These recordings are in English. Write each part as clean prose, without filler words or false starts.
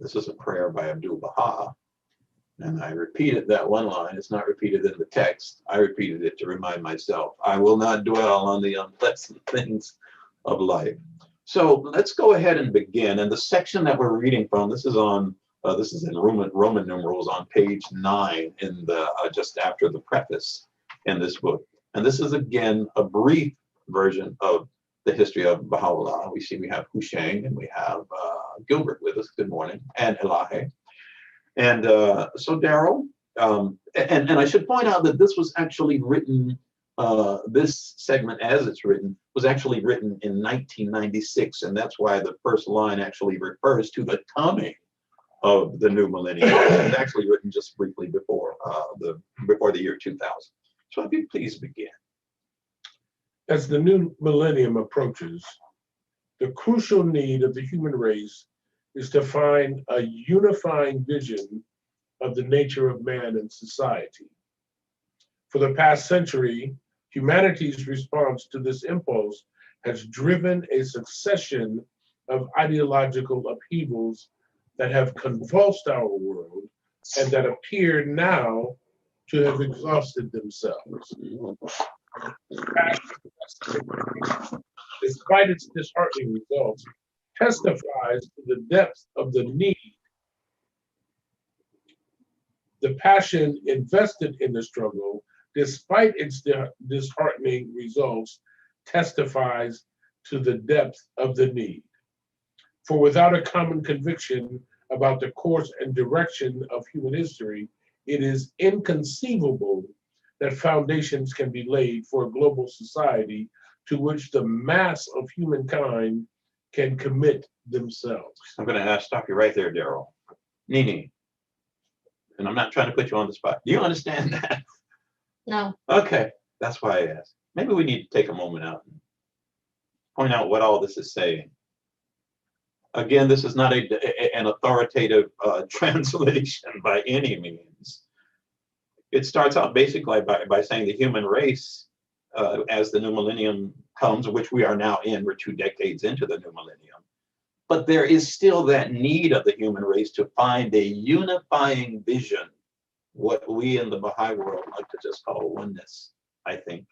This is a prayer by Abdu'l-Baha. And I repeated that one line. It's not repeated in the text. I repeated it to remind myself, I will not dwell on the unpleasant things of life. So let's go ahead and begin. And the section that we're reading from, this is in Roman numerals on page 9 in the just after the preface in this book. And this is again a brief version of the history of Baha'u'llah. We have Hushang and we have Gilbert with us. Good morning, and Elahe. And so Daryl, and I should point out that this was actually written, this segment as it's written, was actually written in 1996. And that's why the first line actually refers to the coming of the new millennium. It's actually written just briefly before the year 2000. So if you please begin. As the new millennium approaches, the crucial need of the human race is to find a unifying vision of the nature of man and society. For the past century, humanity's response to this impulse has driven a succession of ideological upheavals that have convulsed our world and that appear now to have exhausted themselves. Despite its disheartening results, testifies to the depth of the need. The passion invested in the struggle, despite its disheartening results, testifies to the depth of the need. For without a common conviction about the course and direction of human history, it is inconceivable that foundations can be laid for a global society to which the mass of humankind can commit themselves. I'm going to stop you right there, Daryl. Nini, and I'm not trying to put you on the spot. Do you understand that? No. Okay, that's why I asked. Maybe we need to take a moment out and point out what all this is saying. Again, this is not an authoritative translation by any means. It starts out basically by saying the human race, as the new millennium comes, which we are now in, we're 2 decades into the new millennium. But there is still that need of the human race to find a unifying vision, what we in the Baha'i world like to just call oneness, I think.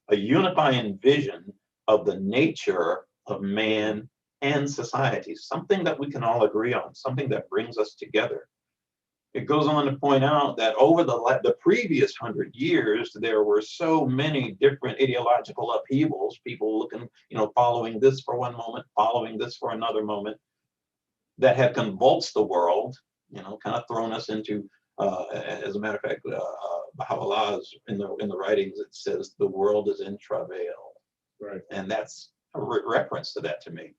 A unifying vision of the nature of man and society, something that we can all agree on, something that brings us together. It goes on to point out that over the previous 100 years, there were so many different ideological upheavals, people looking, following this for one moment, following this for another moment, that had convulsed the world, kind of thrown us into, as a matter of fact, Baha'u'llah's in the writings, it says the world is in travail. Right. And that's a reference to that to me,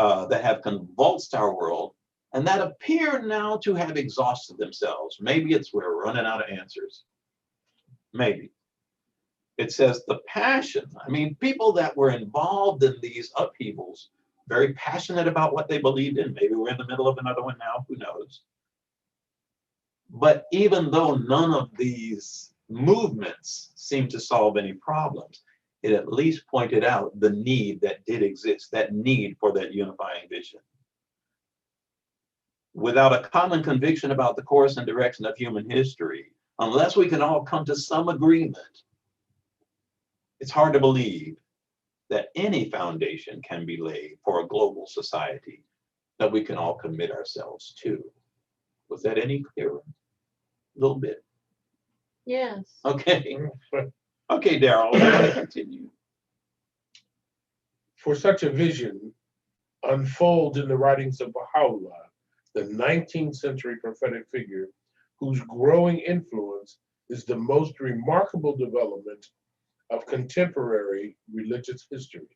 that have convulsed our world, and that appear now to have exhausted themselves. Maybe it's we're running out of answers. Maybe. It says the passion. I mean, people that were involved in these upheavals, very passionate about what they believed in. Maybe we're in the middle of another one now, who knows? But even though none of these movements seem to solve any problems, it at least pointed out the need that did exist, that need for that unifying vision. Without a common conviction about the course and direction of human history, unless we can all come to some agreement, it's hard to believe that any foundation can be laid for a global society that we can all commit ourselves to. Was that any clearer? A little bit. Yes. Okay. Okay, Daryl, let's continue. For such a vision unfolds in the writings of Baha'u'llah, the 19th century prophetic figure whose growing influence is the most remarkable development of contemporary religious history.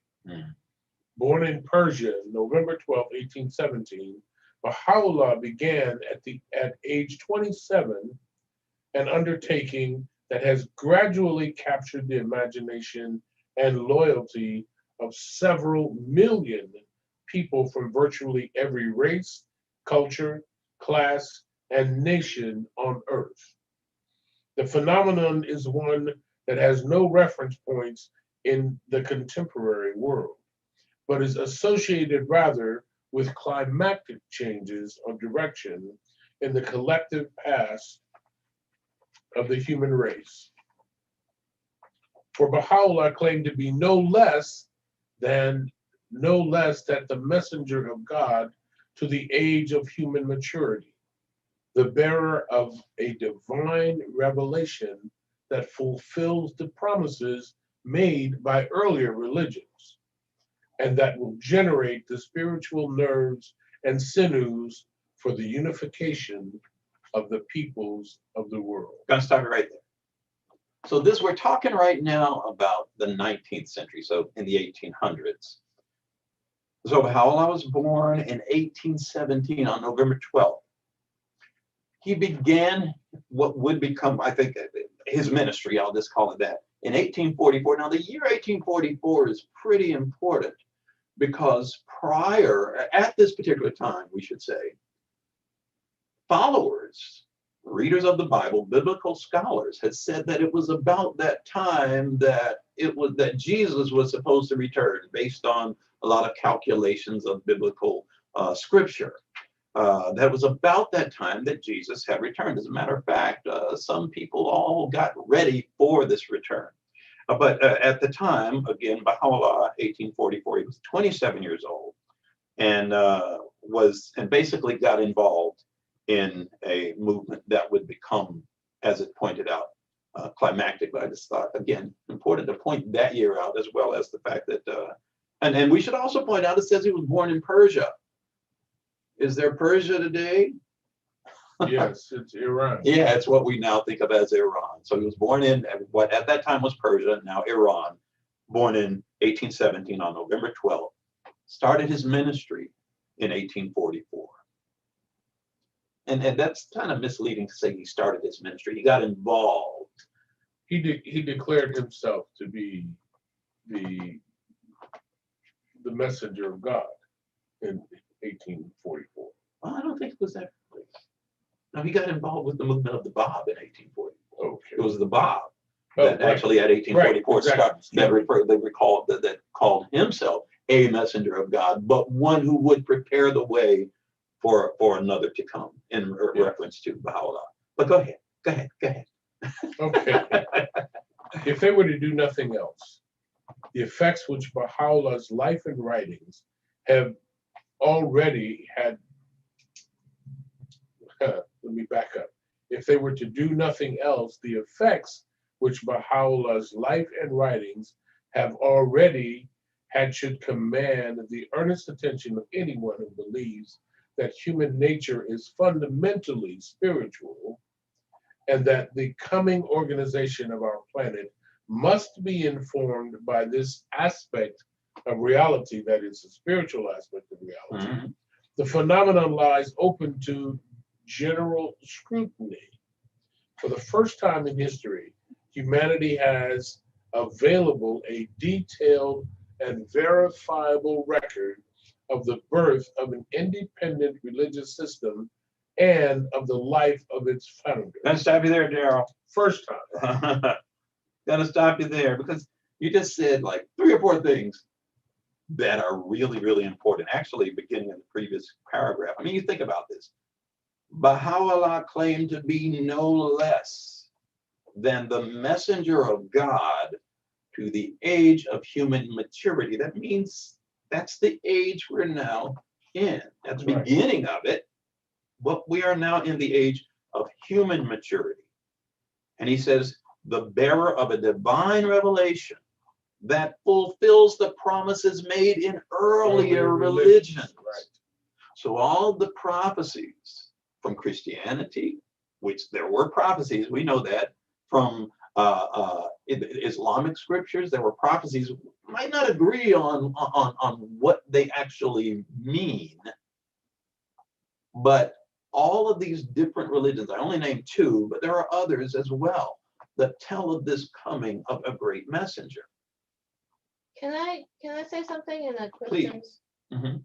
Born in Persia, November 12, 1817, Baha'u'llah began at age 27 an undertaking that has gradually captured the imagination and loyalty of several million people from virtually every race, culture, class, and nation on earth. The phenomenon is one that has no reference points in the contemporary world, but is associated rather with climactic changes of direction in the collective past of the human race. For Baha'u'llah claimed to be no less that the messenger of God to the age of human maturity, the bearer of a divine revelation that fulfills the promises made by earlier religions, and that will generate the spiritual nerves and sinews for the unification of the peoples of the world. Gonna stop it right there. So this, we're talking right now about the 19th century, so in the 1800s. So Baha'u'llah was born in 1817 on November 12th. He began what would become, I think, his ministry, I'll just call it that, in 1844. Now the year 1844 is pretty important because prior, at this particular time, we should say, followers, readers of the Bible, biblical scholars had said that it was about that time that Jesus was supposed to return based on a lot of calculations of biblical scripture. That was about that time that Jesus had returned. As a matter of fact, some people all got ready for this return. But at the time, again, Baha'u'llah, 1844, he was 27 years old and basically got involved in a movement that would become, as it pointed out, climactic. But I just thought, again, important to point that year out, as well as the fact that, and we should also point out, it says he was born in Persia. Is there Persia today? Yes, it's Iran. Yeah, it's what we now think of as Iran. So he was born in what at that time was Persia, now Iran, born in 1817 on November 12th, started his ministry in 1844. And that's kind of misleading to say he started his ministry. He got involved. He declared himself to be the messenger of God in 1844. Well, I don't think it was that early. No, he got involved with the movement of the Bab in 1844. Okay. It was the Bab Oh, that right. actually at 1844 Right, exactly. that called himself a messenger of God, but one who would prepare the way for another to come in reference to Baha'u'llah. But go ahead. Okay. If they were to do nothing else, the effects which Baha'u'llah's life and writings have already had, let me back up. If they were to do nothing else, the effects which Baha'u'llah's life and writings have already had should command the earnest attention of anyone who believes that human nature is fundamentally spiritual and that the coming organization of our planet must be informed by this aspect of reality, that is the spiritual aspect of reality. Mm-hmm. The phenomenon lies open to general scrutiny. For the first time in history, humanity has available a detailed and verifiable record of the birth of an independent religious system and of the life of its founder. Gotta stop you there, Daryl. First time. Gotta stop you there, because you just said like 3 or 4 things that are really, really important. Actually, beginning in the previous paragraph. I mean, you think about this. Baha'u'llah claimed to be no less than the messenger of God to the age of human maturity. That means that's the age we're now in. At the beginning of it, but we are now in the age of human maturity. And he says, the bearer of a divine revelation that fulfills the promises made in earlier religions. Right. So all the prophecies from Christianity, which there were prophecies, we know that, from Islamic scriptures, there were prophecies, might not agree on what they actually mean, but all of these different religions, I only named 2, but there are others as well that tell of this coming of a great messenger. Can I say something in a question? Please. Mm-hmm.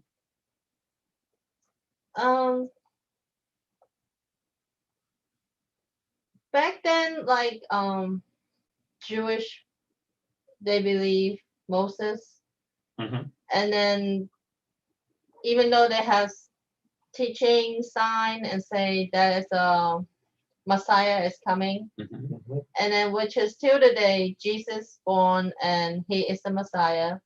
Back then, like Jewish, they believe Moses, Mm-hmm. and then even though they have teaching sign and say that is a Messiah is coming, Mhm. and then which is till the day Jesus born and he is the Messiah,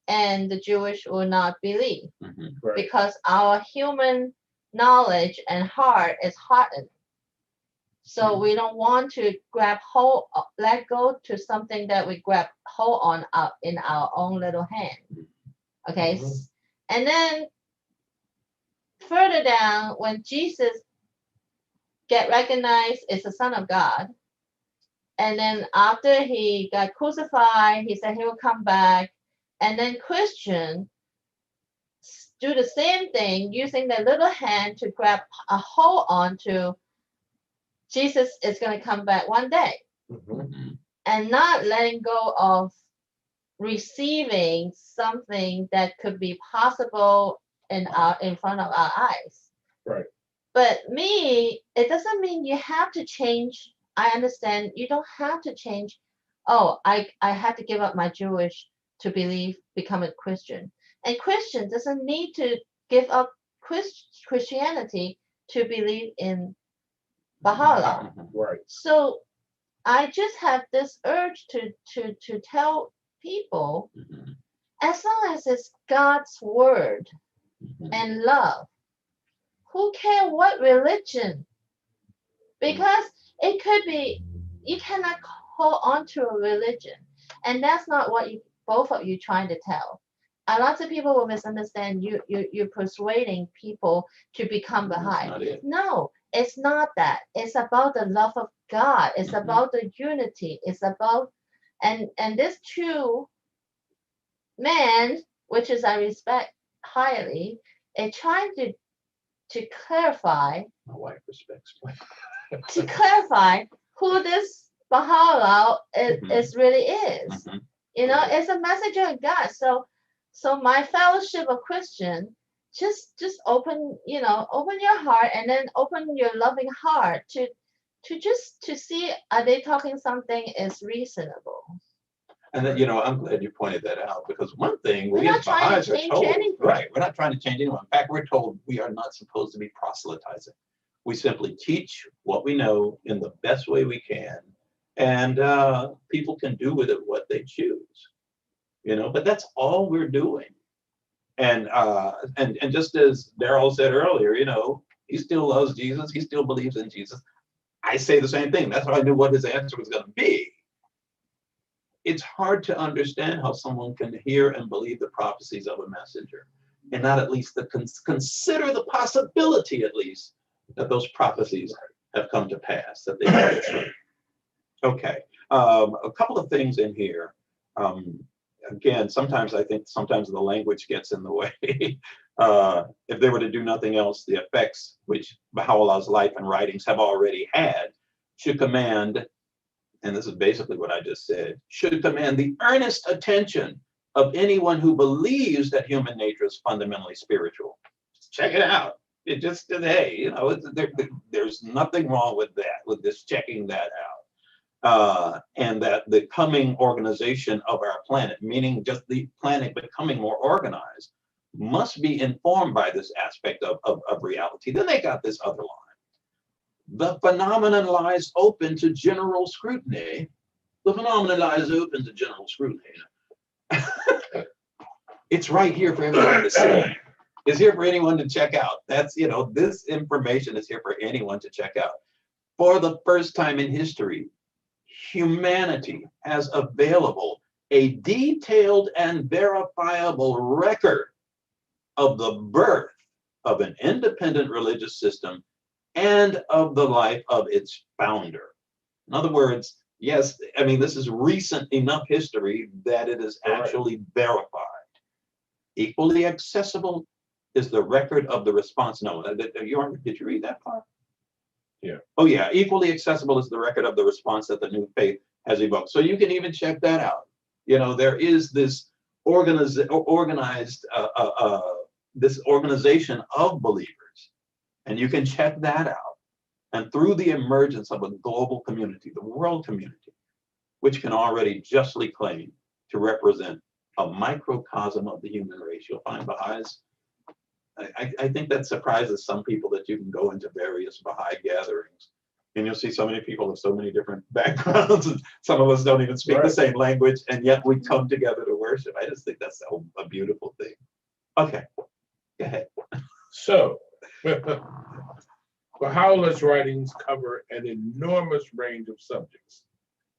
and the Jewish will not believe Mhm. Right. because our human knowledge and heart is hardened. So we don't want to grab hold, let go to something that we grab hold on in our own little hand. Okay, Mhm. and then further down, when Jesus get recognized as the Son of God, and then after he got crucified, he said he will come back, and then Christian do the same thing using their little hand to grab a hold on to Jesus is going to come back one day, Mhm. Mhm. and not letting go of receiving something that could be possible in front of our eyes. Right. But me, it doesn't mean you have to change. I understand you don't have to change. Oh, I had to give up my Jewish to become a Christian. And Christian doesn't need to give up Christianity to believe in Baha'u'llah. Mhm. Right. So I just have this urge to tell people, Mhm. as long as it's God's word Mhm. and love, who cares what religion? Because it could be, you cannot hold on to a religion, and that's not what both of you trying to tell. A lot of people will misunderstand you. You're persuading people to become That's Baha'i. not it. No, it's not that. It's about the love of God. It's Mhm. about the unity. It's about, and this two men, which is I respect highly, are trying to clarify My wife respects me. who this Baha'u'llah is really is. Mhm. You know, Right. it's a messenger of God. So my fellowship of Christian, just open, open your heart, and then open your loving heart to see, are they talking something is reasonable. And then, I'm glad you pointed that out, because one thing We're we as not trying to Baha'is are change told, anything. right, we're not trying to change anyone. In fact, we're told we are not supposed to be proselytizing. We simply teach what we know in the best way we can, and people can do with it what they choose, but that's all we're doing. And just as Daryl said earlier, he still loves Jesus, he still believes in Jesus. I say the same thing. That's why I knew what his answer was going to be. It's hard to understand how someone can hear and believe the prophecies of a messenger and not at least consider the possibility, at least, that those prophecies have come to pass, that they come true. Okay, a couple of things in here. Again, sometimes I think the language gets in the way. If they were to do nothing else, the effects which Baha'u'llah's life and writings have already had should command, and this is basically what I just said, should command the earnest attention of anyone who believes that human nature is fundamentally spiritual. Check it out. It just, hey, there's nothing wrong with that, with this checking that out. And that the coming organization of our planet, meaning just the planet becoming more organized, must be informed by this aspect of reality. Then they got this other line. The phenomenon lies open to general scrutiny. The phenomenon lies open to general scrutiny. It's right here for everyone to see. It's here for anyone to check out. That's, this information is here for anyone to check out. For the first time in history, humanity has available a detailed and verifiable record of the birth of an independent religious system and of the life of its founder. In other words, yes, this is recent enough history that it is actually verified. Equally accessible is the record of the response. No, did you read that part? Yeah. Oh yeah, equally accessible is the record of the response that the new faith has evoked. So you can even check that out. There is this organized this organization of believers, and you can check that out. And through the emergence of a global community, the world community, which can already justly claim to represent a microcosm of the human race, you'll find Baha'is I think that surprises some people that you can go into various Baha'i gatherings and you'll see so many people of so many different backgrounds, and some of us don't even speak the same language, and yet we come together to worship. I just think that's a beautiful thing. Okay, go ahead. So, Baha'u'llah's writings cover an enormous range of subjects,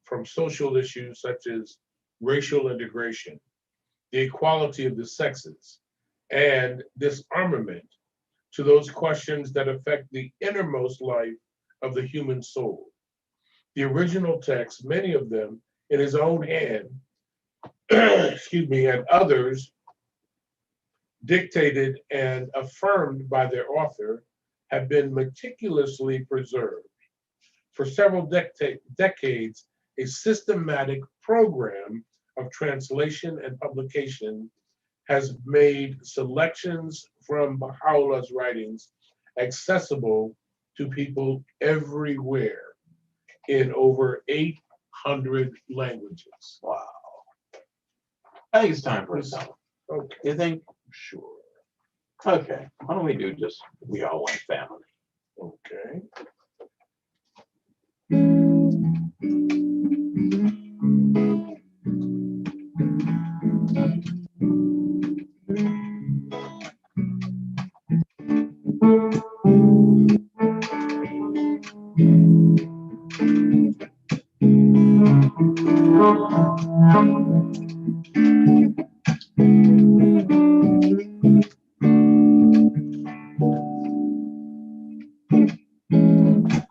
from social issues such as racial integration, the equality of the sexes, and disarmament, to those questions that affect the innermost life of the human soul. The original text, many of them in his own hand, excuse me, and others dictated and affirmed by their author, have been meticulously preserved. For several decades, a systematic program of translation and publication has made selections from Baha'u'llah's writings accessible to people everywhere in over 800 languages. Wow. I think it's time for a song. Okay. You think? Sure. Okay. Why don't we do just We Are One Family? Okay.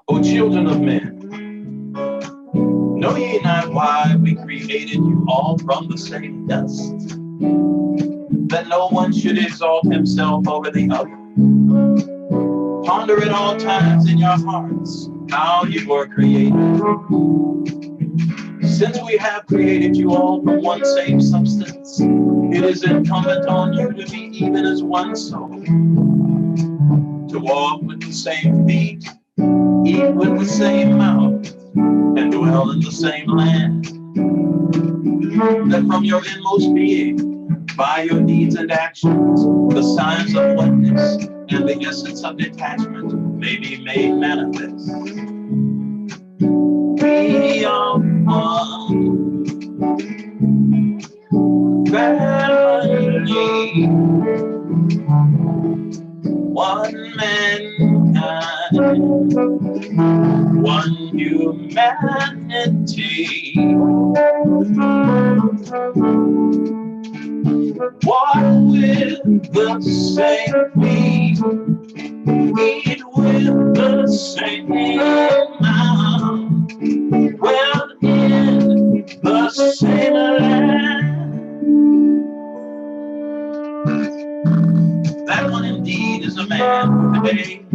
O children of men, know ye not why we created you all from the same dust? That no one should exalt himself over the other. Ponder at all times in your hearts how you were created. Since we have created you all from one same substance, it is incumbent on you to be even as one soul, to walk with the same feet, eat with the same mouth, and dwell in the same land. That from your inmost being, by your deeds and actions, the signs of oneness and the essence of detachment may be made manifest. We are one family, one mankind, one humanity. Walk with the same feet, eat with the same mouth, dwell in the same land. That one indeed is a man who today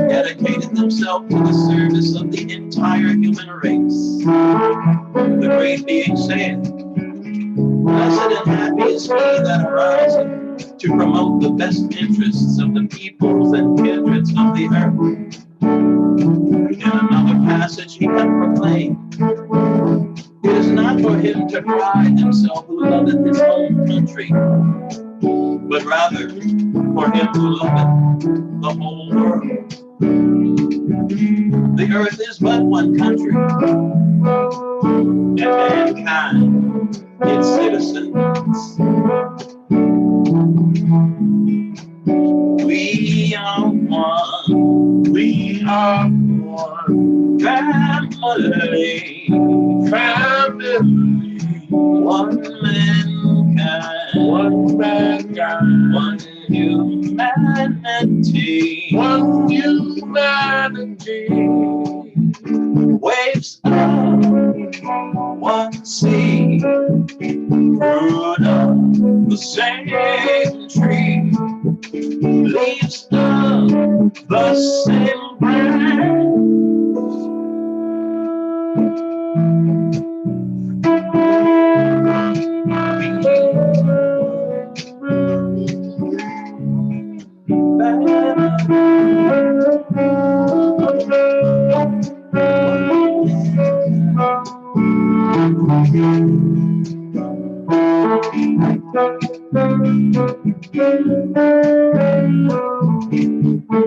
dedicated himself to the service of the entire human race. The great being said, blessed and happy is he that arises to promote the best interests of the peoples and kindreds of the earth. In another passage he can proclaim, it is not for him to pride himself who loveth his own country, but rather for him who loveth the whole world. The earth is but one country, and mankind its citizens. We are one. We are one Family. family, One mankind. one mankind, One humanity. one humanity. Waves of one sea, fruit of the same tree, leaves of the same branch. If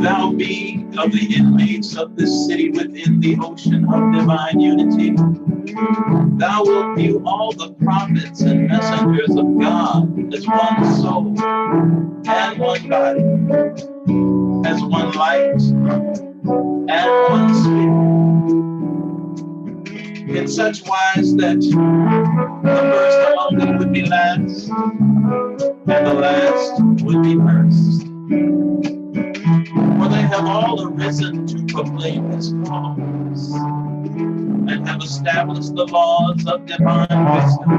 thou be of the inmates of this city within the ocean of divine unity, thou wilt view all the prophets and messengers of God as one soul and one body, as one light and one spirit, in such wise that the first among them would be last, and the last would be first. For they have all arisen to proclaim his cause, and have established the laws of divine wisdom.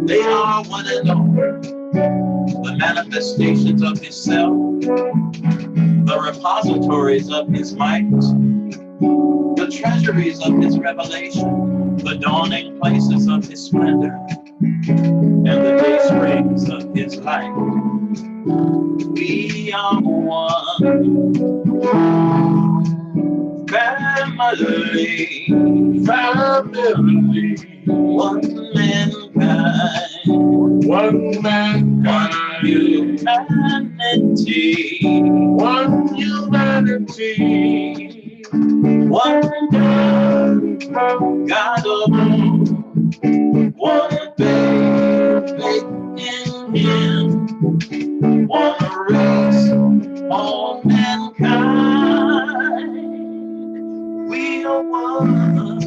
They are one and all, the manifestations of his self, the repositories of his might, the treasuries of his revelation, the dawning places of his splendor, and the day springs of his light. We are one family, one mankind, One mankind, humanity, one humanity, one God of all, one faith in him, one race, all mankind. We are one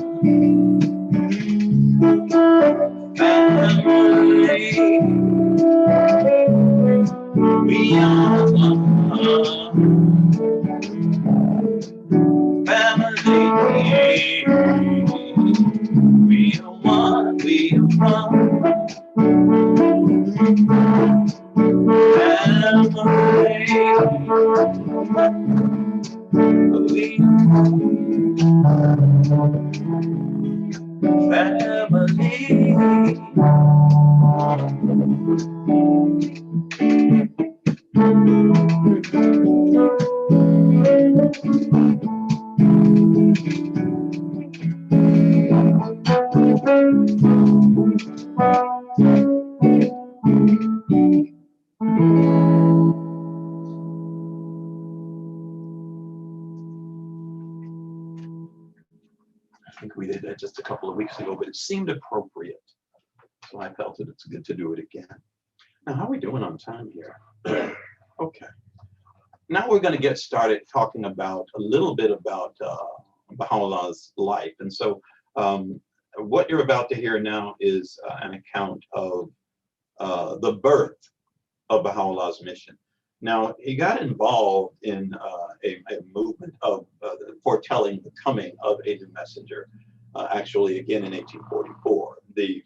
family. We are one family. We are one. We are one family. I think we did that just a couple of weeks ago, but it seemed appropriate. So I felt that it's good to do it again. Now, how are we doing on time here? Okay. Now we're going to get started talking about a little bit about Baha'u'llah's life. And so what you're about to hear now is an account of the birth of Baha'u'llah's mission. Now, he got involved in a movement of foretelling the coming of a new messenger, actually again in 1844. The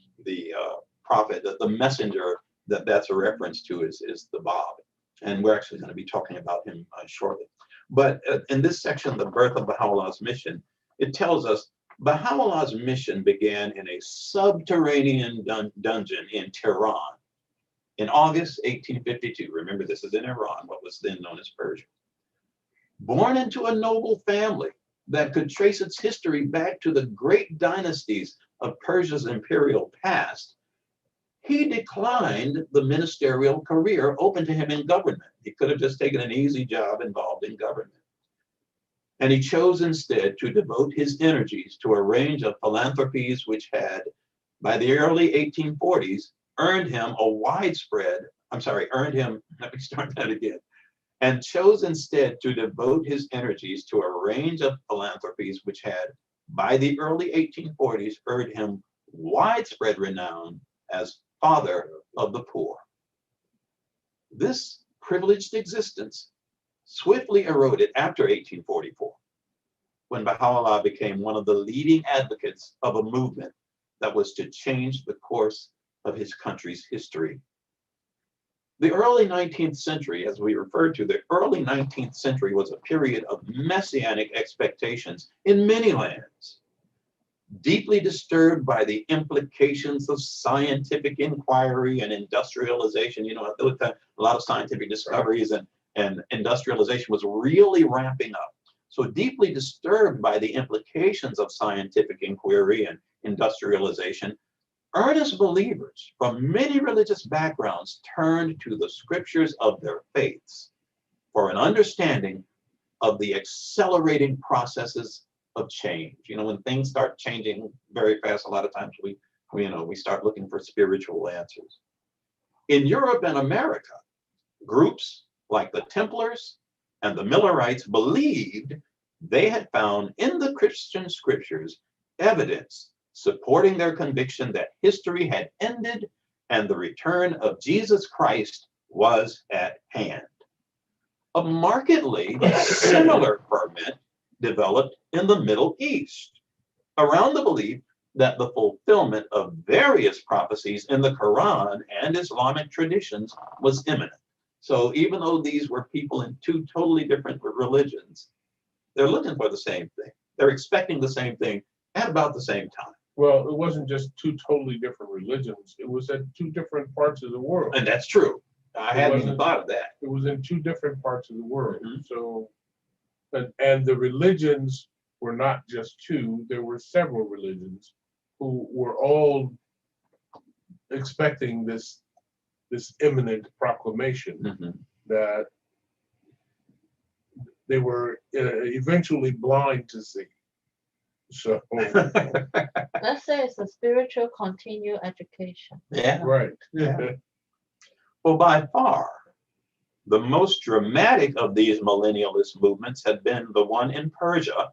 prophet, the messenger that's a reference to is the Bab. And we're actually going to be talking about him shortly. But in this section, the birth of Baha'u'llah's mission, it tells us Baha'u'llah's mission began in a subterranean dungeon in Tehran in August 1852. Remember, this is in Iran, what was then known as Persia. Born into a noble family that could trace its history back to the great dynasties of Persia's imperial past, he declined the ministerial career open to him in government. He could have just taken an easy job involved in government. And he chose instead to devote his energies to a range of philanthropies which had, by the early 1840s, earned him, and chose instead to devote his energies to a range of philanthropies which had, by the early 1840s, earned him widespread renown as father of the poor. This privileged existence swiftly eroded after 1844, when Baha'u'llah became one of the leading advocates of a movement that was to change the course of his country's history. The early 19th century, as we referred to, the early 19th century was a period of messianic expectations in many lands, deeply disturbed by the implications of scientific inquiry and industrialization. You know, a lot of scientific discoveries and industrialization was really ramping up. So deeply disturbed by the implications of scientific inquiry and industrialization, earnest believers from many religious backgrounds turned to the scriptures of their faiths for an understanding of the accelerating processes of change. You know, when things start changing very fast, a lot of times we start looking for spiritual answers. In Europe and America, groups like the Templars and the Millerites believed they had found in the Christian scriptures evidence supporting their conviction that history had ended and the return of Jesus Christ was at hand. A markedly similar ferment developed in the Middle East around the belief that the fulfillment of various prophecies in the Quran and Islamic traditions was imminent. So even though these were people in two totally different religions, they're looking for the same thing. They're expecting the same thing at about the same time. Well, it wasn't just two totally different religions. It was at two different parts of the world. And that's true. I hadn't even thought of that. It was in two different parts of the world. Mm-hmm. So, and the religions were not just two. There were several religions who were all expecting this imminent proclamation that they were eventually blind to see. So Let's say it's a spiritual continued education. Yeah. right. Yeah. Well, by far, the most dramatic of these millennialist movements had been the one in Persia,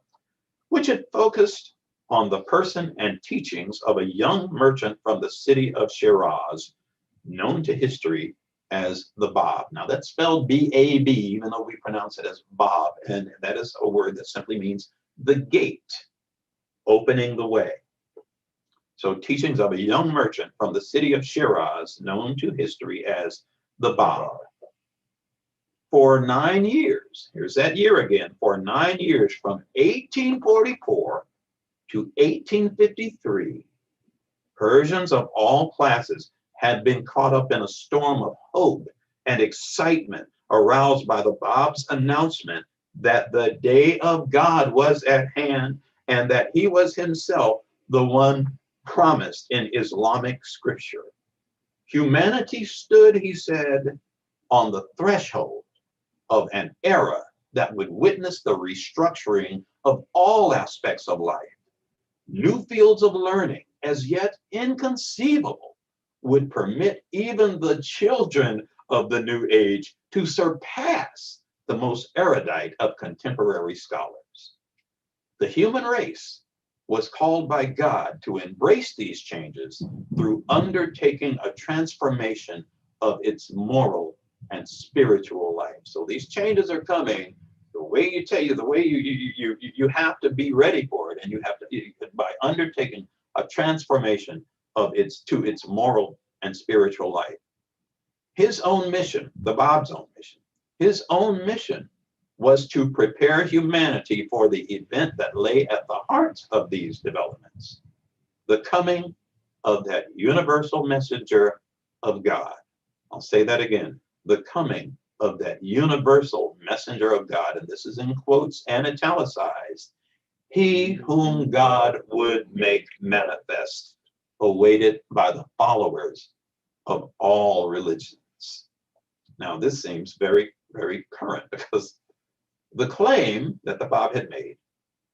which had focused on the person and teachings of a young merchant from the city of Shiraz, known to history as the Bab. Now that's spelled B-A-B, even though we pronounce it as Bab, and that is a word that simply means the gate, opening the way. So teachings of a young merchant from the city of Shiraz, known to history as the Bab. For 9 years, here's that year again, for 9 years, from 1844 to 1853, Persians of all classes had been caught up in a storm of hope and excitement aroused by the Bab's announcement that the day of God was at hand and that he was himself the one promised in Islamic scripture. Humanity stood, he said, on the threshold of an era that would witness the restructuring of all aspects of life. New fields of learning, as yet inconceivable, would permit even the children of the new age to surpass the most erudite of contemporary scholars. The human race was called by God to embrace these changes through undertaking a transformation of its moral and spiritual life. So these changes are coming. The way you have to be ready for it, and you have to, by undertaking a transformation of its moral and spiritual life. His own mission, the Bab's own mission, his own mission was to prepare humanity for the event that lay at the heart of these developments, the coming of that universal messenger of God. I'll say that again, the coming of that universal messenger of God, and this is in quotes and italicized, he whom God would make manifest, awaited by the followers of all religions. Now, this seems very, very current because the claim that the Bab had made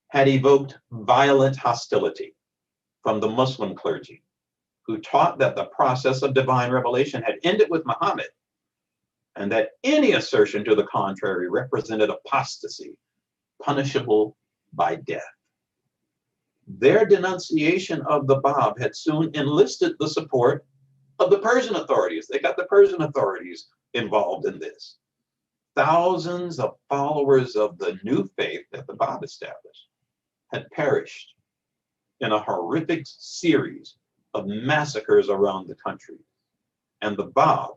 had evoked violent hostility from the Muslim clergy, who taught that the process of divine revelation had ended with Muhammad, and that any assertion to the contrary represented apostasy, punishable by death. Their denunciation of the Bab had soon enlisted the support of the Persian authorities. They got the Persian authorities involved in this. Thousands of followers of the new faith that the Bab established had perished in a horrific series of massacres around the country. And the Bab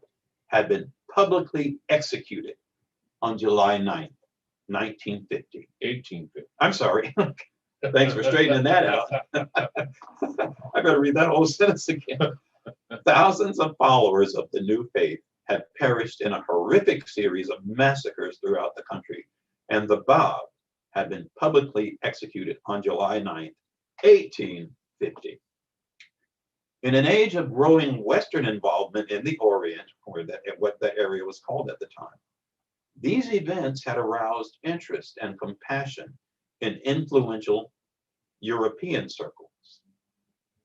had been publicly executed on July 9th, 1950. 1850. I'm sorry. Thanks for straightening that out. I better read that whole sentence again. Thousands of followers of the new faith had perished in a horrific series of massacres throughout the country, and the Bab had been publicly executed on July 9th, 1850. In an age of growing Western involvement in the Orient, or what that area was called at the time, these events had aroused interest and compassion in influential European circles.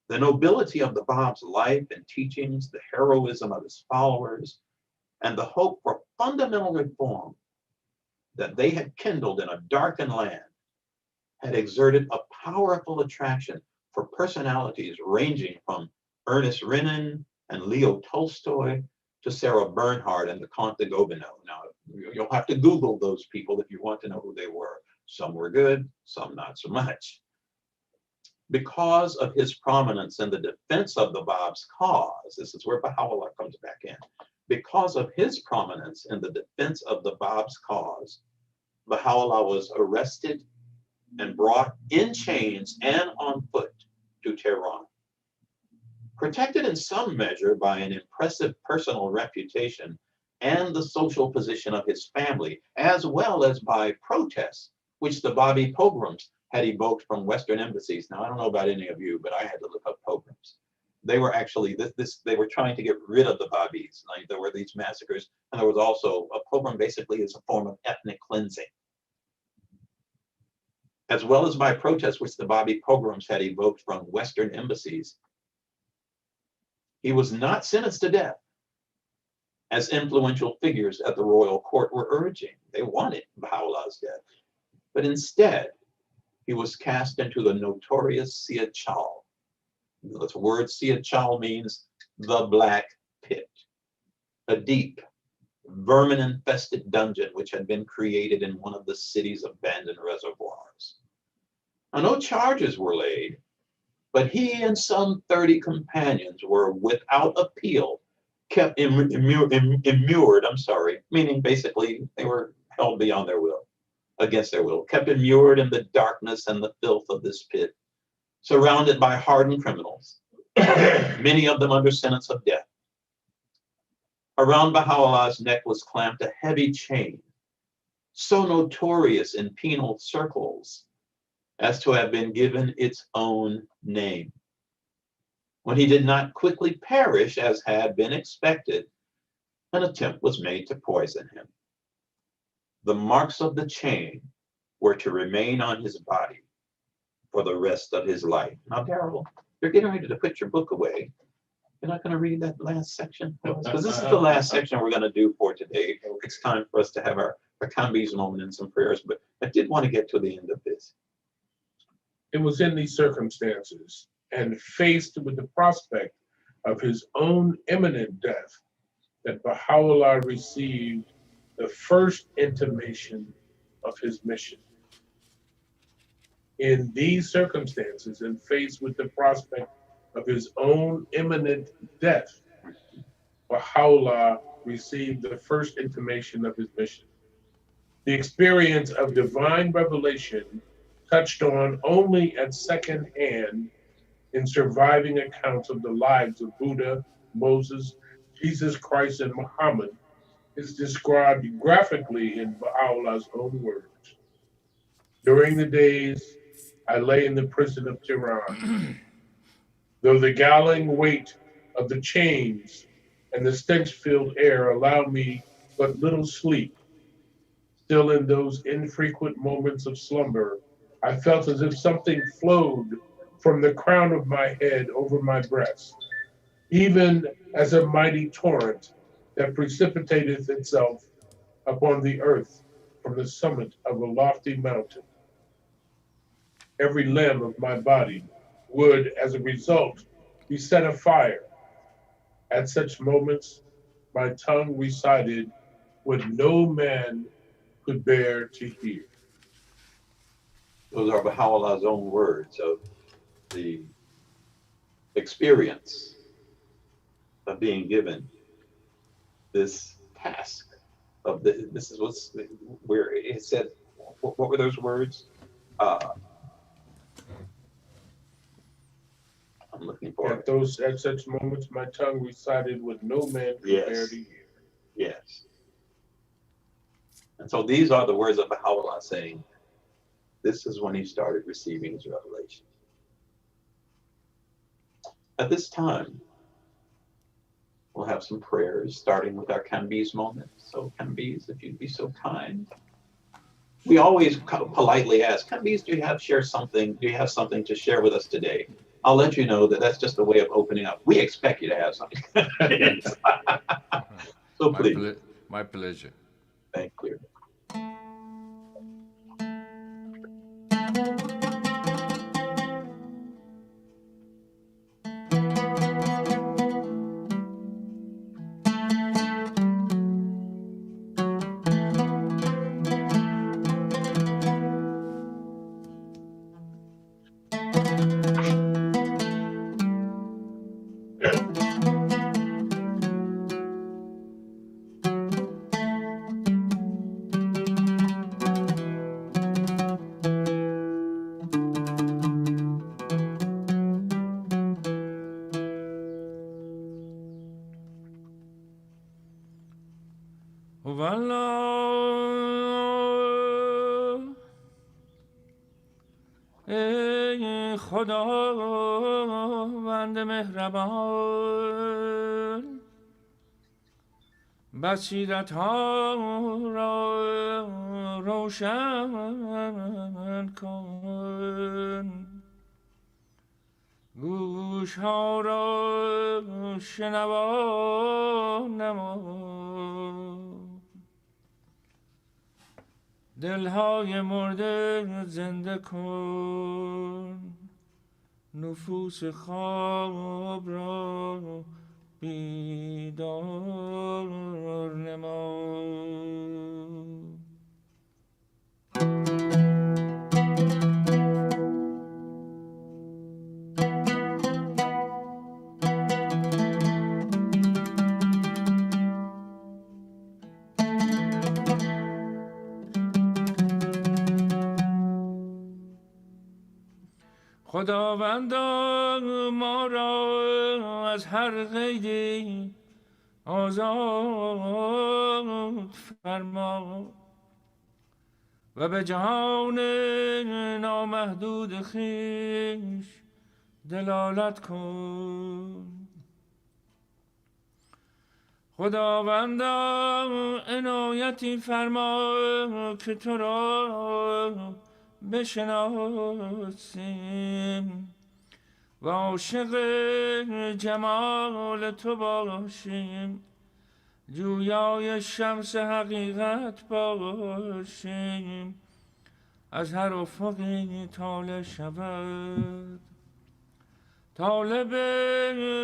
The nobility of the Bab's life and teachings, the heroism of his followers, and the hope for fundamental reform that they had kindled in a darkened land had exerted a powerful attraction for personalities ranging from Ernest Renan and Leo Tolstoy to Sarah Bernhardt and the Comte de Gobineau. Now, you'll have to Google those people if you want to know who they were. Some were good, some not so much. Because of his prominence in the defense of the Bab's cause, this is where Baha'u'llah comes back in. Because of his prominence in the defense of the Bab's cause, Baha'u'llah was arrested and brought in chains and on foot to Tehran. Protected in some measure by an impressive personal reputation and the social position of his family, as well as by protests which the Baha'i pogroms had evoked from Western embassies. Now, I don't know about any of you, but I had to look up pogroms. They were actually, they were trying to get rid of the Baha'is. Like, there were these massacres, and there was also, a pogrom basically is a form of ethnic cleansing. As well as by protests which the Baha'i pogroms had evoked from Western embassies, he was not sentenced to death, as influential figures at the royal court were urging. They wanted Baha'u'llah's death. But instead, he was cast into the notorious Siyah-Chal. The word Siyah-Chal means the black pit, a deep, vermin-infested dungeon which had been created in one of the city's abandoned reservoirs. Now, no charges were laid, but he and some 30 companions were without appeal kept immured, meaning basically they were held beyond their will, against their will, kept immured in the darkness and the filth of this pit, surrounded by hardened criminals, many of them under sentence of death. Around Baha'u'llah's neck was clamped a heavy chain, so notorious in penal circles as to have been given its own name. When he did not quickly perish as had been expected, an attempt was made to poison him. The marks of the chain were to remain on his body for the rest of his life. Now, Daryl, you're getting ready to put your book away. You're not going to read that last section? Because this is the last section we're going to do for today. It's time for us to have our Kambi's moment and some prayers, but I did want to get to the end of this. It was in these circumstances and faced with the prospect of his own imminent death that Baha'u'llah received the first intimation of his mission. In these circumstances and faced with the prospect of his own imminent death, Baha'u'llah received the first intimation of his mission. The experience of divine revelation touched on only at second hand in surviving accounts of the lives of Buddha, Moses, Jesus Christ, and Muhammad is described graphically in Baha'u'llah's own words. During the days I lay in the prison of Tehran, though the galling weight of the chains and the stench-filled air allowed me but little sleep, still in those infrequent moments of slumber, I felt as if something flowed from the crown of my head over my breast, even as a mighty torrent that precipitateth itself upon the earth from the summit of a lofty mountain. Every limb of my body would, as a result, be set afire. At such moments, my tongue recited what no man could bear to hear. Those are Baha'u'llah's own words of the experience of being given this task of this is what's where it said, what were those words? I'm looking for At such moments, my tongue recited what no man could bear to hear. Yes. And so these are the words of Baha'u'llah saying, this is when he started receiving his revelation. At this time, we'll have some prayers, starting with our Kambiz moment. So Kambiz, if you'd be so kind. We always politely ask, Kambiz, do you have something to share with us today? I'll let you know that that's just a way of opening up. We expect you to have something. So please. My pleasure. Thank you. ای خداوند مهربان، بصیرت ها را روشن کن، گوش ها را شنوا نما، دلهای مرده زنده کن، نفوس خواب را بیدار نما. خداوندا ما را از هر قیدی آزاد فرما و به جهان نامحدود خویش دلالت کن. خداوندا عنایتی فرما که تو را بشناسیم و عاشق جمال تو باشیم، جویای شمس حقیقت باشیم، از هر افقی طالع شود، طالب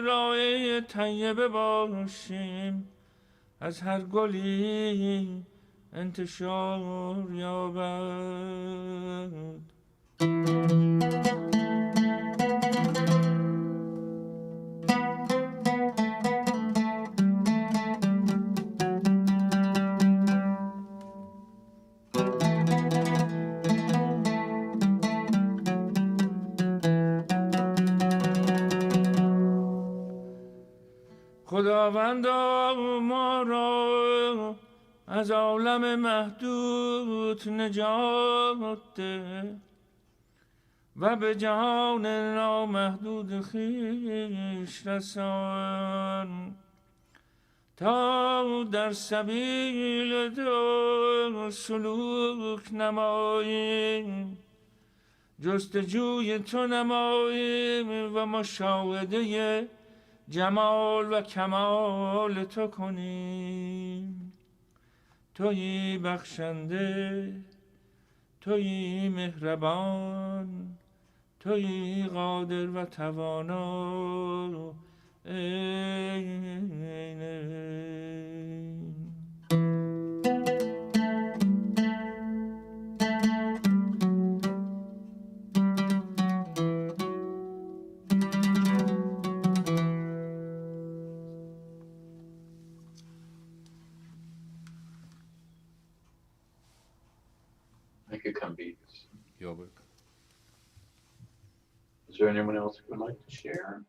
رائع طیبه باشیم، از هر گلی انتشار یابد. خداوندا ما را از عالم محدود نجات ده و به جهان نامحدود خویش رسان، تا در سبیل تو سلوک نماییم، جستجوی تو نماییم و مشاهده جمال و کمال تو کنیم. تویی بخشنده، تویی مهربان، تویی قادر و توانا. Thank you, Kambiz. You're welcome. Is there anyone else who would like to share?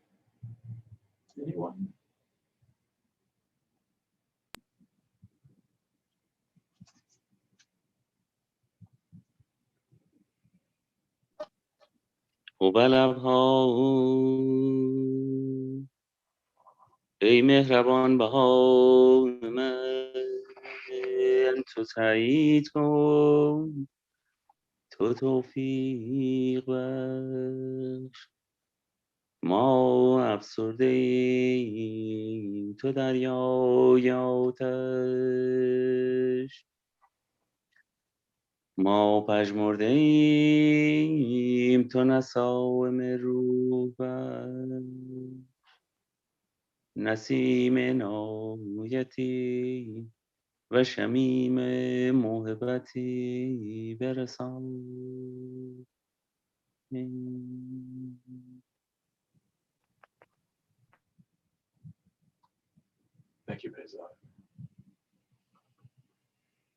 Anyone? و بلبها ای مهربان بها من تو تایید کن تو توفیق بخش ما افسرده ایم تو دریای آتش ما پژمرده ایم تو نسایم روح بخش نسیم عنایتی و شمیم محبتی برسان. Thank you, Bezos.